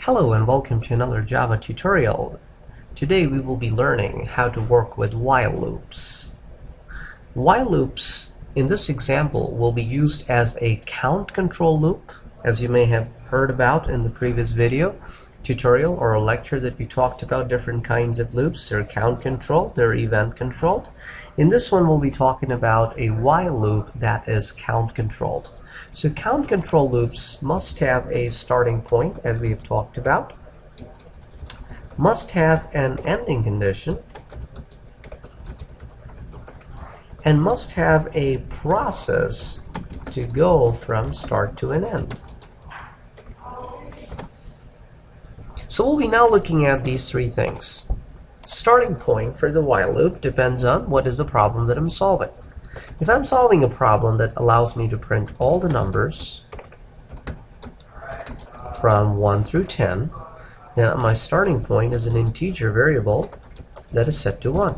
Hello and welcome to another Java tutorial. Today we will be learning how to work with while loops. While loops in this example will be used as a count control loop, as you may have heard about in the previous video tutorial or a lecture that we talked about different kinds of loops. They're count controlled, they're event controlled. In this one we'll be talking about a while loop that is count controlled. So count control loops must have a starting point, as we have talked about, must have an ending condition, and must have a process to go from start to an end. So we'll be now looking at these three things. Starting point for the while loop depends on what is the problem that I'm solving. If I'm solving a problem that allows me to print all the numbers from 1 through 10, then my starting point is an integer variable that is set to 1.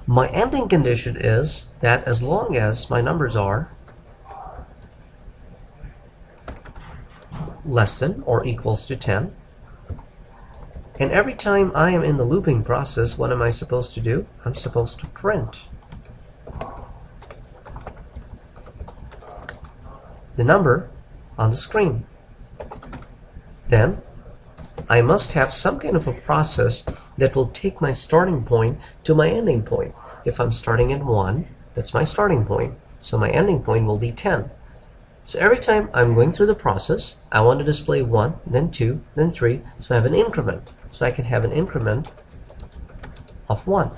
My ending condition is that as long as my numbers are less than or equals to 10, and every time I am in the looping process, what am I supposed to do? I'm supposed to print the number on the screen. Then I must have some kind of a process that will take my starting point to my ending point. If I'm starting at 1, that's my starting point, so my ending point will be 10. So every time I'm going through the process, I want to display 1, then 2, then 3, so I have an increment. So I can have an increment of 1.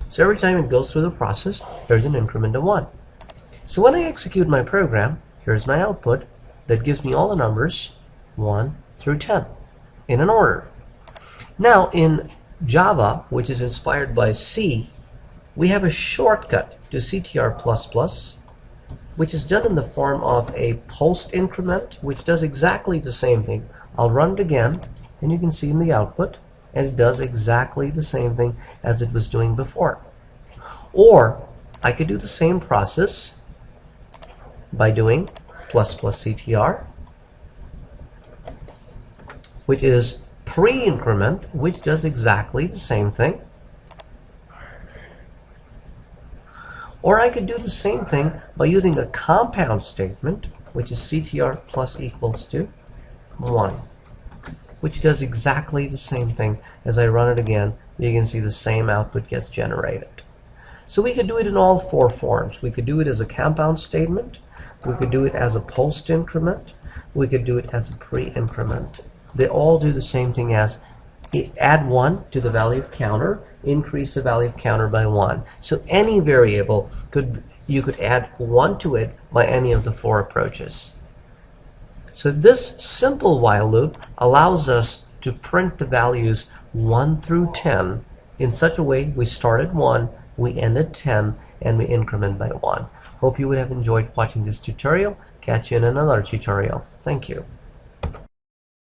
So every time it goes through the process, there's an increment of 1. So when I execute my program, here's my output that gives me all the numbers 1 through 10 in an order. Now in Java, which is inspired by C, we have a shortcut to CTR++, which is done in the form of a post increment, which does exactly the same thing. I'll run it again, and you can see in the output, and it does exactly the same thing as it was doing before. Or I could do the same process by doing ++CTR, which is pre-increment, which does exactly the same thing. Or I could do the same thing by using a compound statement, which is CTR plus equals to 1, which does exactly the same thing. As I run it again, you can see the same output gets generated. So we could do it in all four forms. We could do it as a compound statement, we could do it as a post increment, we could do it as a pre-increment. They all do the same thing as add 1 to the value of counter, increase the value of counter by 1. So any variable you could add 1 to it by any of the four approaches. So this simple while loop allows us to print the values 1 through 10 in such a way we start at 1, we end at 10, and we increment by 1. Hope you would have enjoyed watching this tutorial. Catch you in another tutorial. Thank you.